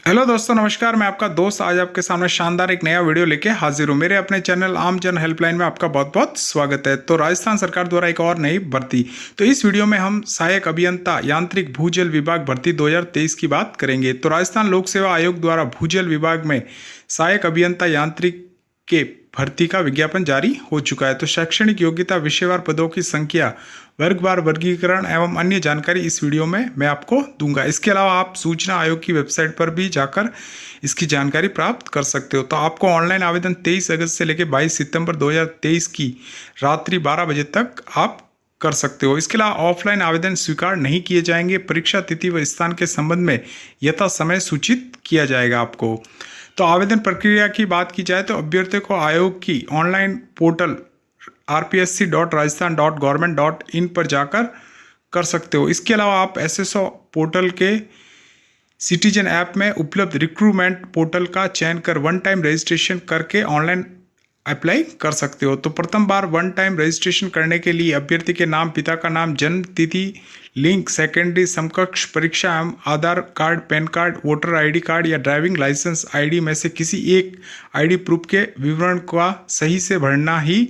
Hello दोस्तों, नमस्कार। मैं आपका दोस्त आज आपके सामने शानदार एक नया वीडियो लेके हाजिर हूँ। मेरे अपने चैनल आम जन हेल्पलाइन में आपका बहुत बहुत स्वागत है। तो राजस्थान सरकार द्वारा एक और नई भर्ती, तो इस वीडियो में हम सहायक अभियंता यांत्रिक भूजल विभाग भर्ती 2023 की बात करेंगे। तो राजस्थान लोक सेवा आयोग द्वारा भूजल विभाग में सहायक अभियंता यांत्रिक के भर्ती का विज्ञापन जारी हो चुका है। तो शैक्षणिक योग्यता, विषयवार पदों की संख्या, वर्गवार वर्गीकरण एवं अन्य जानकारी इस वीडियो में मैं आपको दूंगा। इसके अलावा आप सूचना आयोग की वेबसाइट पर भी जाकर इसकी जानकारी प्राप्त कर सकते हो। तो आपको ऑनलाइन आवेदन 23 अगस्त से लेकर 22 सितंबर 2023 की रात्रि 12 बजे तक आप कर सकते हो। इसके अलावा ऑफलाइन आवेदन स्वीकार नहीं किए जाएंगे। परीक्षा तिथि व स्थान के संबंध में यथा समय सूचित किया जाएगा आपको। तो आवेदन प्रक्रिया की बात की जाए तो अभ्यर्थियों को आयोग की ऑनलाइन पोर्टल rpsc.rajasthan.government.in पर जाकर कर सकते हो। इसके अलावा आप एसएसओ पोर्टल के सिटीजन ऐप में उपलब्ध रिक्रूटमेंट पोर्टल का चयन कर वन टाइम रजिस्ट्रेशन करके ऑनलाइन अप्लाई कर सकते हो। तो प्रथम बार वन टाइम रजिस्ट्रेशन करने के लिए अभ्यर्थी के नाम, पिता का नाम, जन्म तिथि, लिंक, सेकेंडरी समकक्ष परीक्षा एवं Aadhaar card, PAN card, voter ID card या ड्राइविंग लाइसेंस आईडी में से किसी एक आईडी प्रूफ के विवरण का सही से भरना ही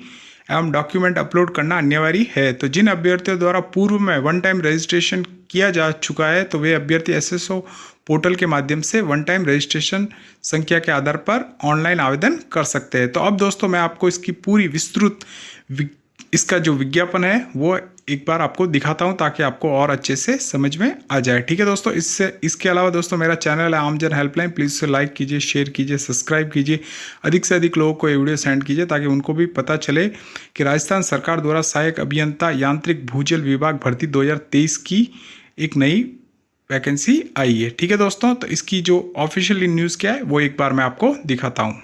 एवं डॉक्यूमेंट अपलोड करना अनिवार्य है। तो जिन अभ्यर्थियों द्वारा पूर्व में वन टाइम रजिस्ट्रेशन किया जा चुका है तो वे अभ्यर्थी एसएसओ पोर्टल के माध्यम से वन टाइम रजिस्ट्रेशन संख्या के आधार पर ऑनलाइन आवेदन कर सकते हैं। तो अब दोस्तों मैं आपको इसकी पूरी विस्तृत इसका जो विज्ञापन है वो एक बार आपको दिखाता हूं ताकि आपको और अच्छे से समझ में आ जाए। ठीक है दोस्तों, इसके अलावा दोस्तों मेरा चैनल है आम जन हेल्पलाइन, प्लीज़ उसे लाइक कीजिए, शेयर कीजिए, सब्सक्राइब कीजिए, अधिक से अधिक लोगों को ये वीडियो सेंड कीजिए ताकि उनको भी पता चले कि राजस्थान सरकार द्वारा सहायक अभियंता यांत्रिक भूजल विभाग भर्ती 2023 की एक नई वैकेंसी आई है। ठीक है दोस्तों, तो इसकी जो ऑफिशियल न्यूज़ क्या है वो एक बार मैं आपको दिखाता हूँ।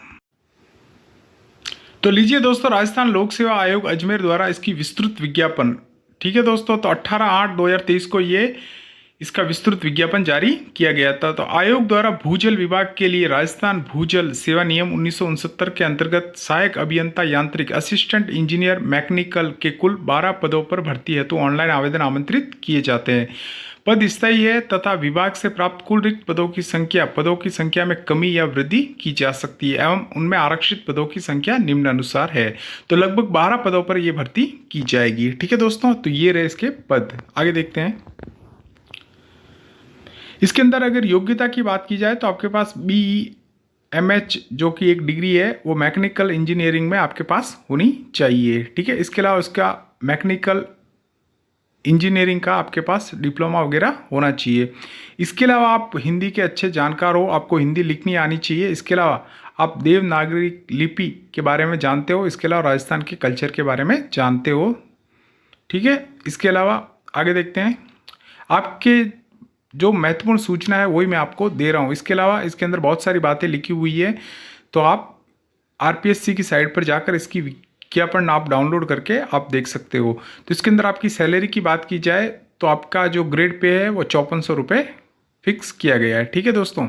तो लीजिए दोस्तों, राजस्थान लोक सेवा आयोग अजमेर द्वारा इसकी विस्तृत विज्ञापन, ठीक है दोस्तों, तो 18/8/2023 को ये इसका विस्तृत विज्ञापन जारी किया गया था। तो आयोग द्वारा भूजल विभाग के लिए राजस्थान भूजल सेवा नियम 1969 के अंतर्गत सहायक अभियंता यांत्रिक, असिस्टेंट इंजीनियर मैकेनिकल के कुल 12 पदों पर भर्ती हेतु ऑनलाइन आवेदन आमंत्रित किए जाते हैं। पद स्थायी है तथा विभाग से प्राप्त कुल रिक्त पदों की संख्या में कमी या वृद्धि की जा सकती है एवं उनमें आरक्षित पदों की संख्या निम्नानुसार है। तो लगभग 12 पदों पर यह भर्ती की जाएगी। ठीक है दोस्तों, तो ये रहे इसके पद। आगे देखते हैं। इसके अंदर अगर योग्यता की बात की जाए तो आपके पास BEMH जो कि एक डिग्री है वो मैकेनिकल इंजीनियरिंग में आपके पास होनी चाहिए। ठीक है, इसके अलावा उसका मैकेनिकल इंजीनियरिंग का आपके पास डिप्लोमा वगैरह होना चाहिए। इसके अलावा आप हिंदी के अच्छे जानकार हो, आपको हिंदी लिखनी आनी चाहिए। इसके अलावा आप देवनागरी लिपि के बारे में जानते हो। इसके अलावा राजस्थान के कल्चर के बारे में जानते हो। ठीक है, इसके अलावा आगे देखते हैं। आपके जो महत्वपूर्ण सूचना है वही मैं आपको दे रहा हूँ। इसके अलावा इसके अंदर बहुत सारी बातें लिखी हुई है, तो आप RPSC की साइट पर जाकर इसकी विज्ञापन आप डाउनलोड करके आप देख सकते हो। तो इसके अंदर आपकी सैलरी की बात की जाए तो आपका जो ग्रेड पे है वो 5400 रुपये फिक्स किया गया है। ठीक है दोस्तों,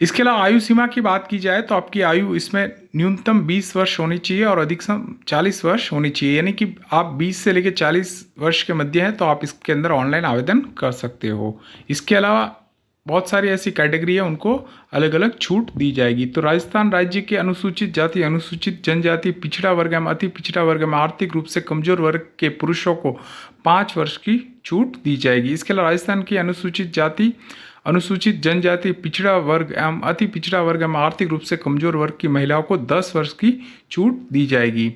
इसके अलावा आयु सीमा की बात की जाए तो आपकी आयु इसमें न्यूनतम 20 वर्ष होनी चाहिए और अधिकतम 40 वर्ष होनी चाहिए, यानी कि आप 20 से लेकर 40 वर्ष के मध्य हैं तो आप इसके अंदर ऑनलाइन आवेदन कर सकते हो। इसके अलावा बहुत सारी ऐसी कैटेगरी है, उनको अलग अलग छूट दी जाएगी। तो राजस्थान राज्य के अनुसूचित जाति, अनुसूचित जनजाति, पिछड़ा वर्ग एवं अति पिछड़ा वर्ग में आर्थिक रूप से कमजोर वर्ग के पुरुषों को 5 वर्ष की छूट दी जाएगी। इसके अलावा राजस्थान की अनुसूचित जाति, अनुसूचित जनजाति, पिछड़ा वर्ग एवं अति पिछड़ा वर्ग एवं आर्थिक रूप से कमजोर वर्ग की महिलाओं को 10 वर्ष की छूट दी जाएगी।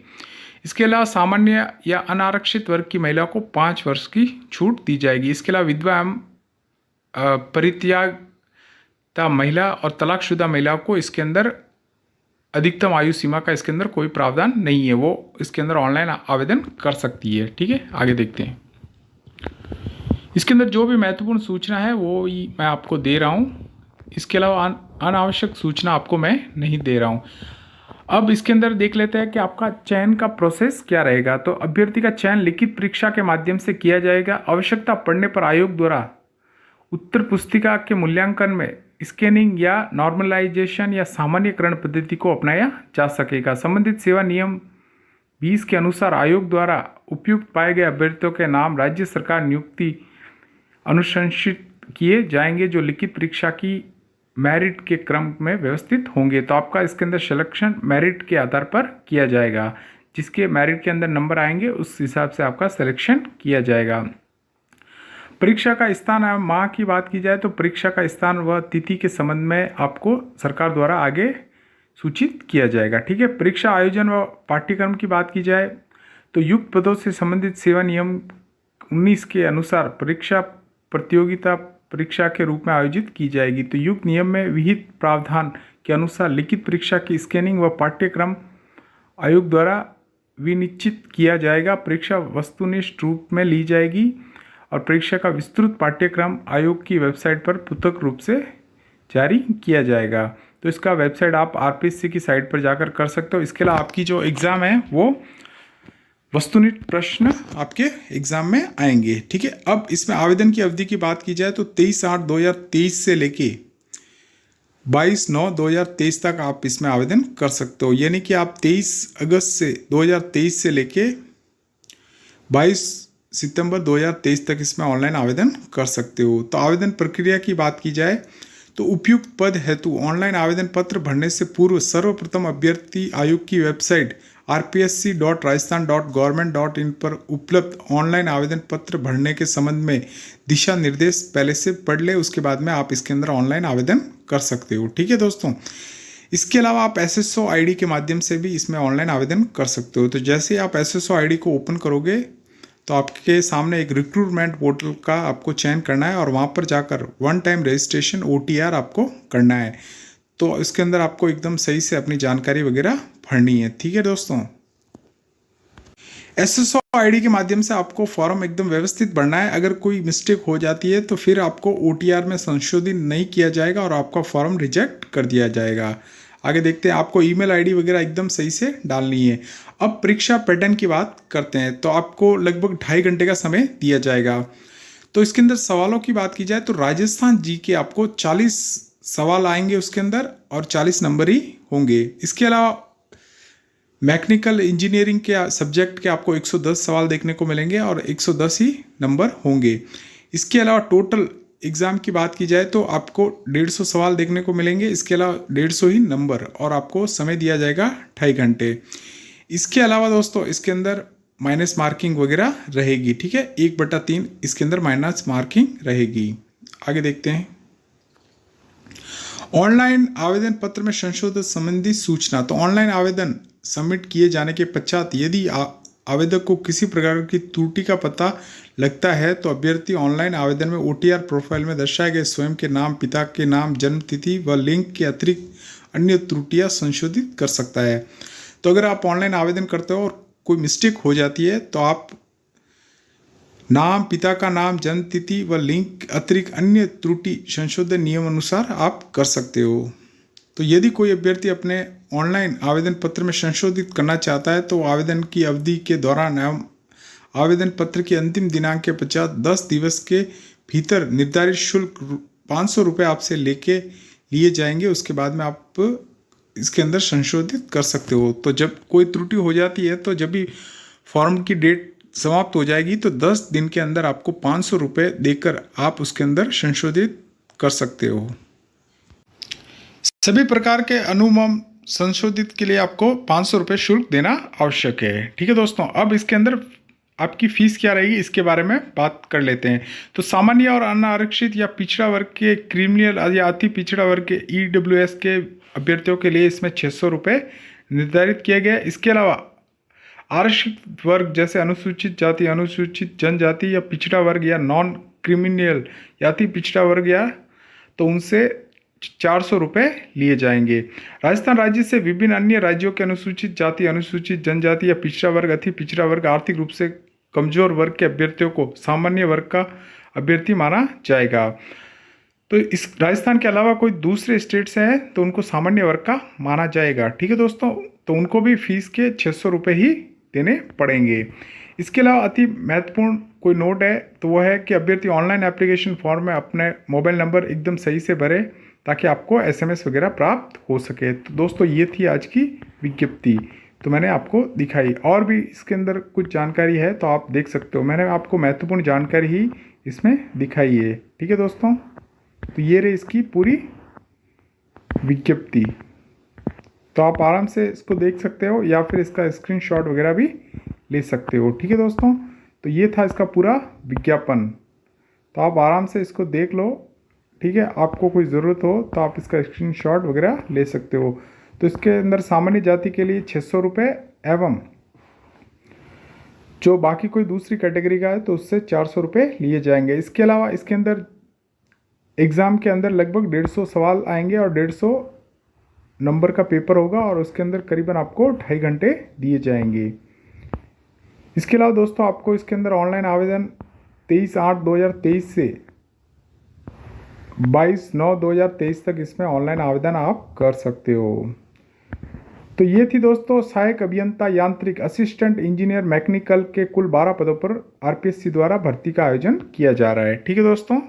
इसके अलावा सामान्य या अनारक्षित वर्ग की महिलाओं को 5 वर्ष की छूट दी जाएगी। इसके अलावा विधवा एवं परित्यागता महिला और तलाकशुदा महिलाओं को इसके अंदर अधिकतम आयु सीमा का इसके अंदर कोई प्रावधान नहीं है, वो इसके अंदर ऑनलाइन आवेदन कर सकती है। ठीक है, आगे देखते हैं। इसके अंदर जो भी महत्वपूर्ण सूचना है वो ही मैं आपको दे रहा हूँ। इसके अलावा अनावश्यक सूचना आपको मैं नहीं दे रहा हूँ। अब इसके अंदर देख लेते हैं कि आपका चयन का प्रोसेस क्या रहेगा। तो अभ्यर्थी का चयन लिखित परीक्षा के माध्यम से किया जाएगा। आवश्यकता पड़ने पर आयोग द्वारा उत्तर पुस्तिका के मूल्यांकन में स्कैनिंग या नॉर्मलाइजेशन या सामान्यकरण पद्धति को अपनाया जा सकेगा। संबंधित सेवा नियम 20 के अनुसार आयोग द्वारा उपयुक्त पाए गए अभ्यर्थियों के नाम राज्य सरकार नियुक्ति अनुशंसित किए जाएंगे जो लिखित परीक्षा की मेरिट के क्रम में व्यवस्थित होंगे। तो आपका इसके अंदर सिलेक्शन मेरिट के आधार पर किया जाएगा, जिसके मेरिट के अंदर नंबर आएंगे उस हिसाब से आपका सिलेक्शन किया जाएगा। परीक्षा का स्थान एवं माह की बात की जाए तो परीक्षा का स्थान व तिथि के संबंध में आपको सरकार द्वारा आगे सूचित किया जाएगा। ठीक है। परीक्षा आयोजन व पाठ्यक्रम की बात की जाए तो युक्त पदों से संबंधित सेवा नियम 19 के अनुसार परीक्षा प्रतियोगिता परीक्षा के रूप में आयोजित की जाएगी। तो युक्त नियम में विहित प्रावधान के अनुसार लिखित परीक्षा की स्कैनिंग व पाठ्यक्रम आयोग द्वारा विनिश्चित किया जाएगा। परीक्षा वस्तुनिष्ठ रूप में ली जाएगी और परीक्षा का विस्तृत पाठ्यक्रम आयोग की वेबसाइट पर पृथक रूप से जारी किया जाएगा। तो इसका वेबसाइट आप आरपीएससी की साइट पर जाकर कर सकते हो। इसके अलावा आपकी जो एग्ज़ाम है वो वस्तुनिष्ठ प्रश्न आपके एग्जाम में आएंगे। ठीक है। अब इसमें आवेदन की अवधि की बात की जाए तो 23/8/2023 से लेके 22/9/2023 तक आप इसमें आवेदन कर सकते हो। यानी कि आप 23 अगस्त से 2023 से लेके 22 सितंबर 2023 तक इसमें ऑनलाइन आवेदन कर सकते हो। तो आवेदन प्रक्रिया की बात की जाए तो उपयुक्त पद हेतु ऑनलाइन आवेदन पत्र भरने से पूर्व सर्वप्रथम अभ्यर्थी आयोग की वेबसाइट rpsc.rajasthan.government.in पर उपलब्ध ऑनलाइन आवेदन पत्र भरने के संबंध में दिशा निर्देश पहले से पढ़ ले, उसके बाद में आप इसके अंदर ऑनलाइन आवेदन कर सकते हो। ठीक है दोस्तों। इसके अलावा आप SSO ID के माध्यम से भी इसमें ऑनलाइन आवेदन कर सकते हो। तो जैसे ही आप SSO ID को ओपन करोगे तो आपके सामने एक रिक्रूटमेंट पोर्टल का आपको चयन करना है और वहाँ पर जाकर वन टाइम रजिस्ट्रेशन OTR आपको करना है। तो इसके अंदर आपको एकदम सही से अपनी जानकारी वगैरह भरनी है। ठीक है दोस्तों। SSO ID के माध्यम से आपको फॉर्म एकदम व्यवस्थित भरना है। अगर कोई मिस्टेक हो जाती है तो फिर आपको OTR में संशोधित नहीं किया जाएगा और आपका फॉर्म रिजेक्ट कर दिया जाएगा। आगे देखते हैं। आपको ईमेल ID वगैरह एकदम सही से डालनी है। अब परीक्षा पैटर्न की बात करते हैं। तो आपको लगभग 2.5 घंटे का समय दिया जाएगा। तो इसके अंदर सवालों की बात की जाए तो राजस्थान जी के आपको 40 सवाल आएंगे उसके अंदर और 40 नंबर ही होंगे। इसके अलावा मैकेनिकल इंजीनियरिंग के सब्जेक्ट के आपको 110 सवाल देखने को मिलेंगे और 110 ही नंबर होंगे। इसके अलावा टोटल एग्ज़ाम की बात की जाए तो आपको 150 सवाल देखने को मिलेंगे। इसके अलावा 150 ही नंबर और आपको समय दिया जाएगा 2.5 घंटे। इसके अलावा दोस्तों इसके अंदर माइनस मार्किंग वगैरह रहेगी। ठीक है। 1/3 इसके अंदर माइनस मार्किंग रहेगी। आगे देखते हैं। ऑनलाइन आवेदन पत्र में संशोधन संबंधी सूचना। तो ऑनलाइन आवेदन सबमिट किए जाने के पश्चात यदि आवेदक को किसी प्रकार की त्रुटि का पता लगता है तो अभ्यर्थी ऑनलाइन आवेदन में OTR प्रोफाइल में दर्शाए गए स्वयं के नाम, पिता के नाम, जन्म तिथि व लिंग के अतिरिक्त अन्य त्रुटियां संशोधित कर सकता है। तो अगर आप ऑनलाइन आवेदन करते हो और कोई मिस्टेक हो जाती है तो आप नाम, पिता का नाम, जन्म तिथि व लिंग अतिरिक्त अन्य त्रुटि संशोधन नियम अनुसार आप कर सकते हो। तो यदि कोई अभ्यर्थी अपने ऑनलाइन आवेदन पत्र में संशोधित करना चाहता है तो आवेदन की अवधि के दौरान एवं आवेदन पत्र की अंतिम दिनांक के पश्चात 10 दिवस के भीतर निर्धारित शुल्क 500 रुपये आपसे लेके लिए जाएंगे। उसके बाद में आप इसके अंदर संशोधित कर सकते हो। तो जब कोई त्रुटि हो जाती है तो जब भी फॉर्म की डेट समाप्त हो जाएगी तो 10 दिन के अंदर आपको 500 रुपये देकर आप उसके अंदर संशोधित कर सकते हो। सभी प्रकार के अनुमम संशोधित के लिए आपको 500 रुपये शुल्क देना आवश्यक है। ठीक है दोस्तों। अब इसके अंदर आपकी फीस क्या रहेगी इसके बारे में बात कर लेते हैं। तो सामान्य और अनारक्षित या पिछड़ा वर्ग के, क्रिमिनल या अति पिछड़ा वर्ग के EWS के अभ्यर्थियों के लिए इसमें 600 रुपये निर्धारित किया गया। इसके अलावा आरक्षित वर्ग जैसे अनुसूचित जाति, अनुसूचित जनजाति या पिछड़ा वर्ग या नॉन क्रिमिनल या अति पिछड़ा वर्ग या तो उनसे 400 रुपये लिए जाएंगे। राजस्थान राज्य से विभिन्न अन्य राज्यों के अनुसूचित जाति, अनुसूचित जनजाति या पिछड़ा वर्ग, अति पिछड़ा वर्ग, आर्थिक रूप से कमजोर वर्ग के अभ्यर्थियों को सामान्य वर्ग का अभ्यर्थी माना जाएगा। तो इस राजस्थान के अलावा कोई दूसरे स्टेट से है तो उनको सामान्य वर्ग का माना जाएगा। ठीक है दोस्तों। तो उनको भी फीस के 600 रुपये ही देने पड़ेंगे। इसके अलावा अति महत्वपूर्ण कोई नोट है तो वह है कि अभ्यर्थी ऑनलाइन एप्लीकेशन फॉर्म में अपने मोबाइल नंबर एकदम सही से भरे ताकि आपको SMS वगैरह प्राप्त हो सके। तो दोस्तों ये थी आज की विज्ञप्ति, तो मैंने आपको दिखाई। और भी इसके अंदर कुछ जानकारी है तो आप देख सकते हो। मैंने आपको महत्वपूर्ण जानकारी ही इसमें दिखाई है। ठीक है दोस्तों। तो ये रही इसकी पूरी विज्ञप्ति। तो आप आराम से इसको देख सकते हो या फिर इसका स्क्रीनशॉट वगैरह भी ले सकते हो। ठीक है दोस्तों, तो ये था इसका पूरा विज्ञापन। तो आप आराम से इसको देख लो। ठीक है, आपको कोई ज़रूरत हो तो आप इसका स्क्रीनशॉट वगैरह ले सकते हो। तो इसके अंदर सामान्य जाति के लिए 600 रुपये एवं जो बाकी कोई दूसरी कैटेगरी का है तो उससे 400 रुपये लिए जाएंगे। इसके अलावा इसके अंदर एग्ज़ाम के अंदर लगभग 150 सवाल आएंगे और 150 नंबर का पेपर होगा और उसके अंदर करीबन आपको 2.5 घंटे दिए जाएंगे। इसके अलावा दोस्तों आपको इसके अंदर ऑनलाइन आवेदन 23/8/2023 से 22/9/2023 तक इसमें ऑनलाइन आवेदन आप कर सकते हो। तो ये थी दोस्तों सहायक अभियंता यांत्रिक असिस्टेंट इंजीनियर मैकेनिकल के कुल 12 पदों पर आरपीएससी द्वारा भर्ती का आयोजन किया जा रहा है। ठीक है दोस्तों।